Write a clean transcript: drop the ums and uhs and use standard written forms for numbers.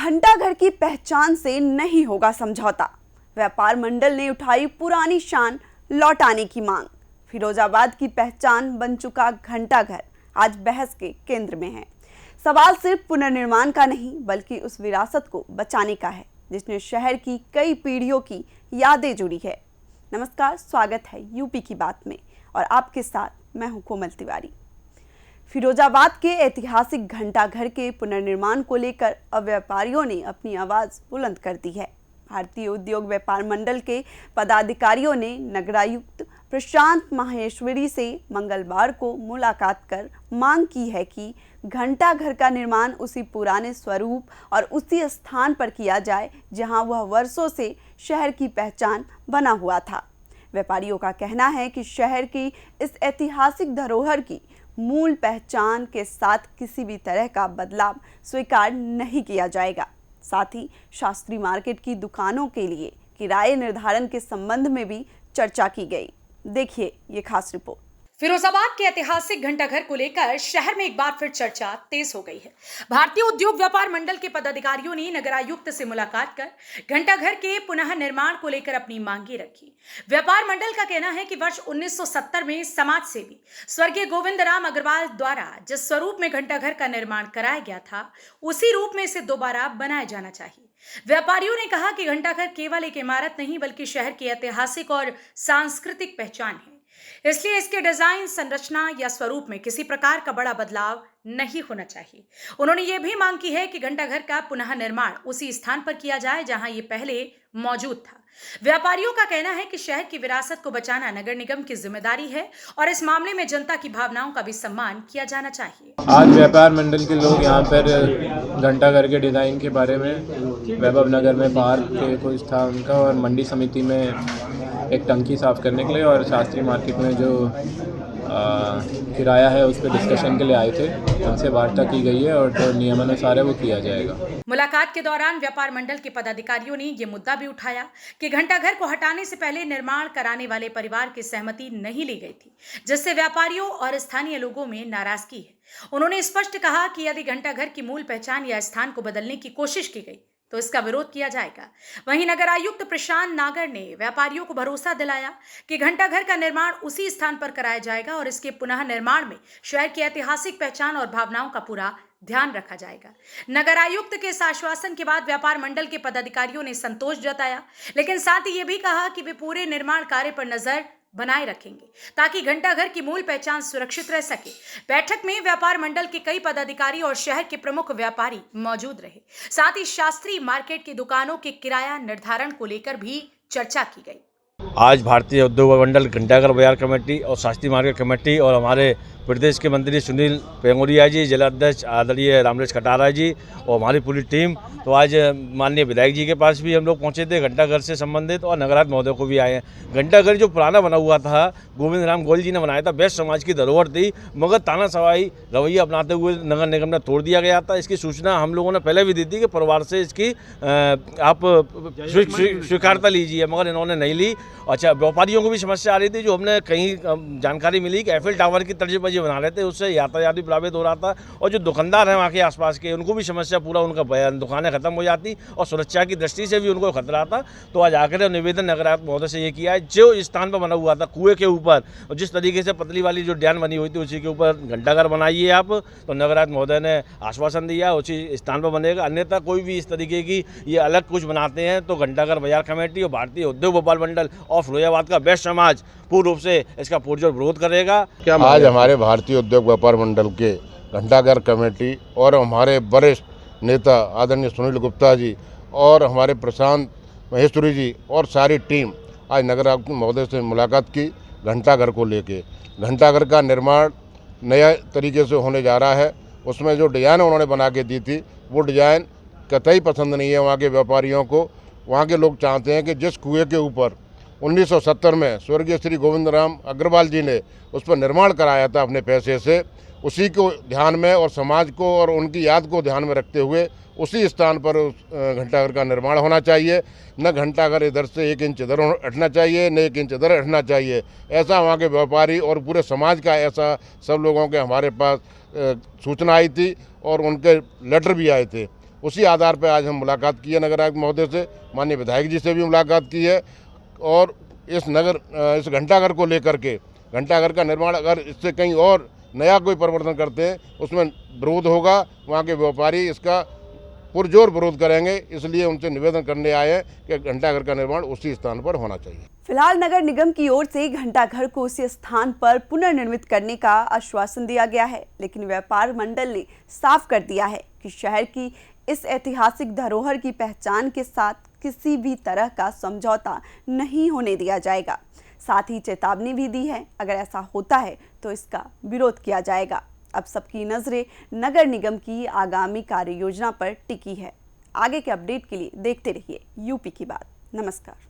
घंटाघर की पहचान से नहीं होगा समझौता। व्यापार मंडल ने उठाई पुरानी शान लौटाने की मांग। फिरोजाबाद की पहचान बन चुका घंटाघर आज बहस के केंद्र में है। सवाल सिर्फ पुनर्निर्माण का नहीं बल्कि उस विरासत को बचाने का है जिसने शहर की कई पीढ़ियों की यादें जुड़ी है। नमस्कार, स्वागत है यूपी की बात में और आपके साथ मैं हूं कोमल तिवारी। फिरोजाबाद के ऐतिहासिक घंटाघर के पुनर्निर्माण को लेकर अब व्यापारियों ने अपनी आवाज बुलंद कर दी है। भारतीय उद्योग व्यापार मंडल के पदाधिकारियों ने नगरायुक्त प्रशांत माहेश्वरी से मंगलवार को मुलाकात कर मांग की है कि घंटाघर का निर्माण उसी पुराने स्वरूप और उसी स्थान पर किया जाए जहां वह वर्षों से शहर की पहचान बना हुआ था। व्यापारियों का कहना है कि शहर की इस ऐतिहासिक धरोहर की मूल पहचान के साथ किसी भी तरह का बदलाव स्वीकार नहीं किया जाएगा। साथ ही शास्त्री मार्केट की दुकानों के लिए किराए निर्धारण के संबंध में भी चर्चा की गई। देखिए ये खास रिपोर्ट। फिरोजाबाद के ऐतिहासिक घंटाघर को लेकर शहर में एक बार फिर चर्चा तेज हो गई है। भारतीय उद्योग व्यापार मंडल के पदाधिकारियों ने नगरायुक्त से मुलाकात कर घंटाघर के पुनः निर्माण को लेकर अपनी मांगे रखी। व्यापार मंडल का कहना है कि वर्ष 1970 में समाज सेवी स्वर्गीय गोविंद राम अग्रवाल द्वारा जिस स्वरूप में घंटाघर का निर्माण कराया गया था उसी रूप में इसे दोबारा बनाया जाना चाहिए। व्यापारियों ने कहा कि घंटाघर केवल एक इमारत नहीं बल्कि शहर की ऐतिहासिक और सांस्कृतिक पहचान है, इसलिए इसके डिजाइन, संरचना या स्वरूप में किसी प्रकार का बड़ा बदलाव नहीं होना चाहिए। उन्होंने ये भी मांग की है कि घंटाघर का पुनः निर्माण उसी स्थान पर किया जाए जहां ये पहले मौजूद था। व्यापारियों का कहना है कि शहर की विरासत को बचाना नगर निगम की जिम्मेदारी है और इस मामले में जनता की भावनाओं का भी सम्मान किया जाना चाहिए। आज व्यापार मंडल के लोग यहाँ पर घंटाघर के डिज़ाइन के बारे में वैभव नगर में पार्क के कुछ था उनका और मंडी समिति में एक टंकी साफ करने के लिए और शास्त्री मार्केट में जो किराया है उस पर डिस्कशन के लिए आए थे। उनसे वार्ता की गई है और जो नियमानुसार है वो किया जाएगा। मुलाकात के दौरान व्यापार मंडल के पदाधिकारियों ने ये मुद्दा भी उठाया कि घंटाघर को हटाने से पहले निर्माण कराने वाले परिवार की सहमति नहीं ली गई थी, जिससे व्यापारियों और स्थानीय लोगों में नाराजगी है। उन्होंने स्पष्ट कहा कि यदि घंटाघर की मूल पहचान या स्थान को बदलने की कोशिश की गई तो इसका विरोध किया जाएगा। वहीं नगर आयुक्त प्रशांत नागर ने व्यापारियों को भरोसा दिलाया कि घंटाघर का निर्माण उसी स्थान पर कराया जाएगा और इसके पुनः निर्माण में शहर की ऐतिहासिक पहचान और भावनाओं का पूरा ध्यान रखा जाएगा। नगर आयुक्त के इस आश्वासन के बाद व्यापार मंडल के पदाधिकारियों ने संतोष जताया, लेकिन साथ ही ये भी कहा कि वे पूरे निर्माण कार्य पर नजर बनाए रखेंगे ताकि घंटाघर की मूल पहचान सुरक्षित रह सके। बैठक में व्यापार मंडल के कई पदाधिकारी और शहर के प्रमुख व्यापारी मौजूद रहे। साथ ही शास्त्री मार्केट की दुकानों के किराया निर्धारण को लेकर भी चर्चा की गई। आज भारतीय उद्योग मंडल घंटाघर बाजार कमेटी और शास्त्री मार्केट कमेटी और हमारे प्रदेश के मंत्री सुनील पेंगोरिया जी, जिला अध्यक्ष आदरणीय रामलेश कटारा जी और हमारी पूरी टीम तो आज माननीय विधायक जी के पास भी हम लोग पहुंचे थे घंटाघर से संबंधित और नगराध्यक्ष महोदय को भी आए हैं। घंटाघर जो पुराना बना हुआ था गोविंद राम गोयल जी ने बनाया था, वैश्य समाज की धरोहर थी, मगर तानाशाही रवैया अपनाते हुए नगर निगम ने तोड़ दिया गया था। इसकी सूचना हम लोगों ने पहले भी दी थी कि परिवार से इसकी आप स्वीकारता लीजिए, मगर इन्होंने नहीं ली। अच्छा, व्यापारियों को भी समस्या आ रही थी, जो हमने कहीं जानकारी मिली कि एफिल टावर की तर्ज पर बना रहे थे, उससे यातायात भी प्रभावित हो रहा था और जो दुकानदार हैं वहाँ के आसपास के उनको भी समस्या, पूरा उनका दुकानें खत्म हो जाती और सुरक्षा की दृष्टि से भी उनको खतरा था। तो आज आकर निवेदन नगराध्यक्ष महोदय से ये किया है, जो स्थान पर बना हुआ था कुएं के ऊपर और जिस तरीके से पतली वाली जो डैम बनी हुई थी उसी के ऊपर घंटाघर बनाइए आप, तो नगराध्यक्ष महोदय ने आश्वासन दिया उसी स्थान पर बनेगा। अन्यथा कोई भी इस तरीके की ये अलग कुछ बनाते हैं तो घंटाघर बाजार कमेटी और भारतीय उद्योग व्यापार मंडल और फिरोजाबाद का वैश्य समाज पूर्ण रूप से इसका पुरजोर विरोध करेगा। आज हमारे भारतीय उद्योग व्यापार मंडल के घंटाघर कमेटी और हमारे वरिष्ठ नेता आदरणीय सुनील गुप्ता जी और हमारे प्रशांत महेश्वरी जी और सारी टीम आज नगर आयुक्त महोदय से मुलाकात की घंटाघर को लेके। घंटाघर का निर्माण नया तरीके से होने जा रहा है। उसमें जो डिज़ाइन उन्होंने बना के दी थी वो डिज़ाइन कतई पसंद नहीं है वहाँ के व्यापारियों को। वहाँ के लोग चाहते हैं कि जिस कुएँ के ऊपर 1970 में स्वर्गीय श्री गोविंद राम अग्रवाल जी ने उस पर निर्माण कराया था अपने पैसे से, उसी को ध्यान में और समाज को और उनकी याद को ध्यान में रखते हुए उसी स्थान पर घंटाघर का निर्माण होना चाहिए। न घंटाघर इधर से 1 इंच इधर हटना चाहिए, न 1 इंच इधर हटना चाहिए। ऐसा वहाँ के व्यापारी और पूरे समाज का ऐसा सब लोगों के हमारे पास सूचना आई थी और उनके लेटर भी आए थे। उसी आधार पर आज हम मुलाकात की है नगर आयुक्त महोदय से, माननीय विधायक जी से भी मुलाकात की है। और इस घंटाघर को लेकर के, घंटाघर का निर्माण अगर इससे कहीं और नया कोई परिवर्तन करते हैं उसमें विरोध होगा, वहाँ के व्यापारी इसका पुरजोर विरोध करेंगे। इसलिए उनसे निवेदन करने आए हैं कि घंटाघर का निर्माण उसी स्थान पर होना चाहिए। फिलहाल नगर निगम की ओर से घंटाघर को उसी स्थान पर पुनर्निर्मित करने का आश्वासन दिया गया है, लेकिन व्यापार मंडल ने साफ कर दिया है कि शहर की इस ऐतिहासिक धरोहर की पहचान के साथ किसी भी तरह का समझौता नहीं होने दिया जाएगा। साथ ही चेतावनी भी दी है, अगर ऐसा होता है तो इसका विरोध किया जाएगा। अब सबकी नजरें नगर निगम की आगामी कार्य योजना पर टिकी है। आगे के अपडेट के लिए देखते रहिए यूपी की बात। नमस्कार।